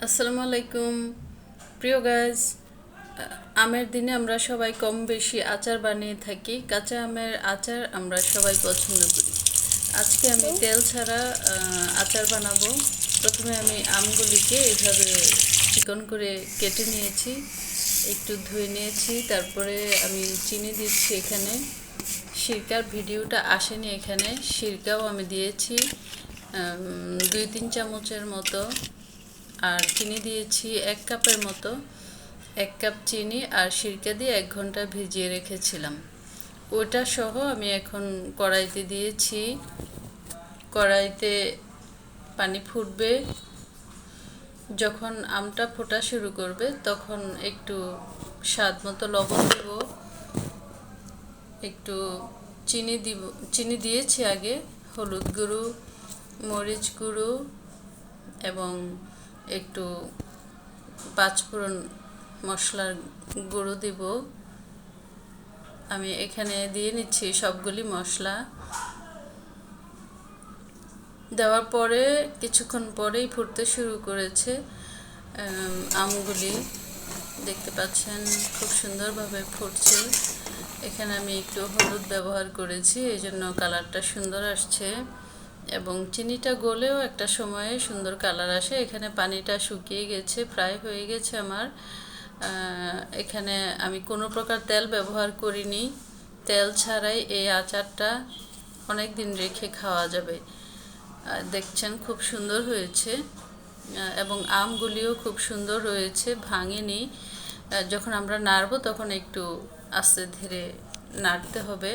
আসসালামু আলাইকুম প্রিয় গাইজ। আমের দিনে আমরা সবাই কম বেশি আচার বানিয়ে থাকি। কাঁচা আমের আচার আমরা সবাই পছন্দ করি। আজকে আমি তেল ছাড়া আচার বানাবো। প্রথমে আমি আমগুলিকে এইভাবে চিকন করে কেটে নিয়েছি, একটু ধুয়ে নিয়েছি। তারপরে আমি চিনি দিচ্ছি এখানে। সিরকার ভিডিওটা আসেনি এখানে, সিরকাও আমি দিয়েছি 2-3 চামচের মতো। আর চিনি দিয়েছি 1 কাপের মতো। 1 কাপ চিনি আর সিরকা দিয়ে 1 ঘন্টা ভিজিয়ে রেখেছিলাম। ওটা সহ আমি এখন কড়াইতে দিয়েছি। কড়াইতে পানি ফুটবে। যখন আমটা ফোটা শুরু করবে তখন একটু স্বাদ মতো লবণ দেব, একটু চিনি দিয়েছি আগে, হলুদ গুঁড়ো, মরিচ গুঁড়ো এবং একটু 5 ফোড়ন মশলার গুঁড়ো দিব। আমি এখানে দিয়ে নিচ্ছি সবগুলি মশলা। দেওয়ার পরে কিছুক্ষণ পরেই ফুটতে শুরু করেছে আমগুলি। দেখতে পাচ্ছেন খুব সুন্দরভাবে ফুটছে। এখানে আমি একটু হলুদ ব্যবহার করেছি, এই জন্য কালারটা সুন্দর আসছে এবং চিনিটা গলেও একটা সময়ে সুন্দর কালার আসে। এখানে পানিটা শুকিয়ে গেছে, প্রায় হয়ে গেছে আমার। এখানে আমি কোনো প্রকার তেল ব্যবহার করিনি। তেল ছাড়াই এই আচারটা অনেক দিন রেখে খাওয়া যাবে। দেখছেন খুব সুন্দর হয়েছে এবং আমগুলিও খুব সুন্দর রয়েছে, ভাঙেনি। যখন আমরা নাড়ব তখন একটু আস্তে ধীরে নাড়তে হবে।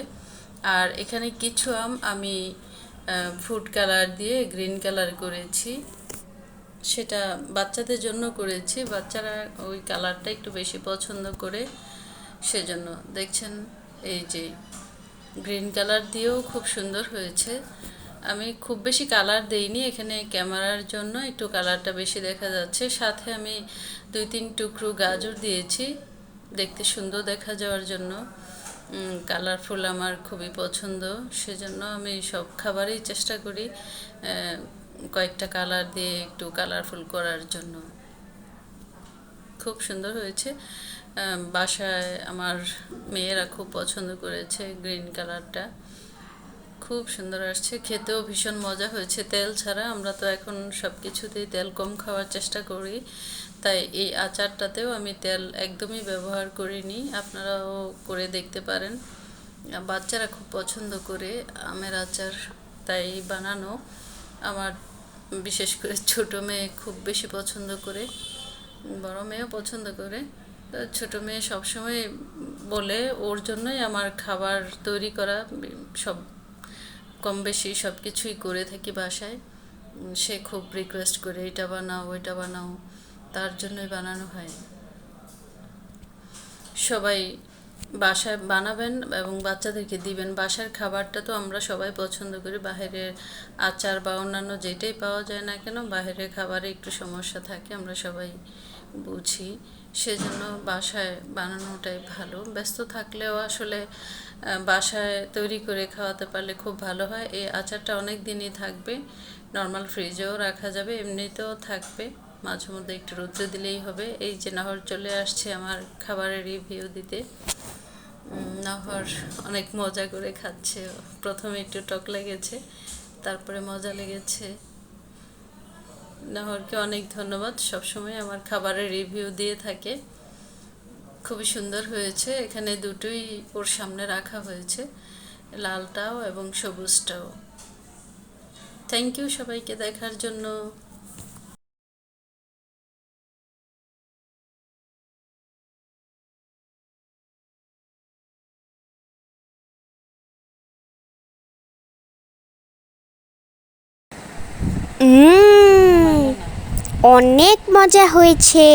আর এখানে কিছু আম আমি ফুড কালার দিয়ে গ্রিন কালার করেছি, সেটা বাচ্চাদের জন্য করেছি। বাচ্চারা ওই কালারটা একটু বেশি পছন্দ করে, সেজন্য দেখছেন এই যে গ্রিন কালার দিয়েও খুব সুন্দর হয়েছে। আমি খুব বেশি কালার দেইনি, এখানে ক্যামেরার জন্য একটু কালারটা বেশি দেখা যাচ্ছে। সাথে আমি 2-3 টুকরো গাজর দিয়েছি দেখতে সুন্দর দেখা যাওয়ার জন্য। কালারফুল আমার খুবই পছন্দ, সেজন্য আমি সব খাবারেই চেষ্টা করি কয়েকটা কালার দিয়ে একটু কালারফুল করার জন্য। খুব সুন্দর হয়েছে। বাসায় আমার মেয়েরা খুব পছন্দ করেছে গ্রিন কালারটা, খুব সুন্দর আসছে। খেতেও ভীষণ মজা হয়েছে তেল ছাড়া। আমরা তো এখন সব কিছুতেই তেল কম খাওয়ার চেষ্টা করি, তাই এই আচারটাতেও আমি তেল একদমই ব্যবহার করিনি। আপনারাও করে দেখতে পারেন। বাচ্চারা খুব পছন্দ করে আমের আচার, তাই বানানো। আমার বিশেষ করে ছোট মেয়ে খুব বেশি পছন্দ করে, বড় মেয়েও পছন্দ করে। ছোট মেয়ে সবসময় বলে ওর জন্যই আমার খাবার তৈরি করা, সব কম বেশি সব কিছুই করে থাকি বাসায়। সে খুব রিকোয়েস্ট করে এটা বানাও ওইটা বানাও, তার জন্যই বানানো হয়। সবাই বাসায় বানাবেন এবং বাচ্চাদেরকে দিবেন। বাসার খাবারটা তো আমরা সবাই পছন্দ করি। বাইরের আচার বা অন্যান্য যেটাই পাওয়া যায় না কেন, বাইরের খাবারে একটু সমস্যা থাকে, আমরা সবাই বুঝি। সেজন্য বাসায় বানানোটাই ভালো। ব্যস্ত থাকলেও আসলে বাসায় তৈরি করে খাওয়াতে পারলে খুব ভালো হয়। এই আচারটা অনেক দিনই থাকবে, নর্মাল ফ্রিজেও রাখা যাবে, এমনিতেও থাকবে। মাঝে মধ্যে একটু রোদ্রে দিলেই হবে। এই যে নাহর চলে আসছে আমার খাবারের রিভিউ দিতে। নাহর অনেক মজা করে খাচ্ছে। প্রথমে একটু টক লেগেছে, তারপরে মজা লেগেছে। নাহরকে অনেক ধন্যবাদ, সবসময় আমার খাবারের রিভিউ দিয়ে থাকে। খুবই সুন্দর হয়েছে। এখানে দুটোই ওর সামনে রাখা হয়েছে, লালটাও এবং সবুজটাও। থ্যাংক ইউ সবাইকে দেখার জন্য। উম, অনেক মজা হয়েছে।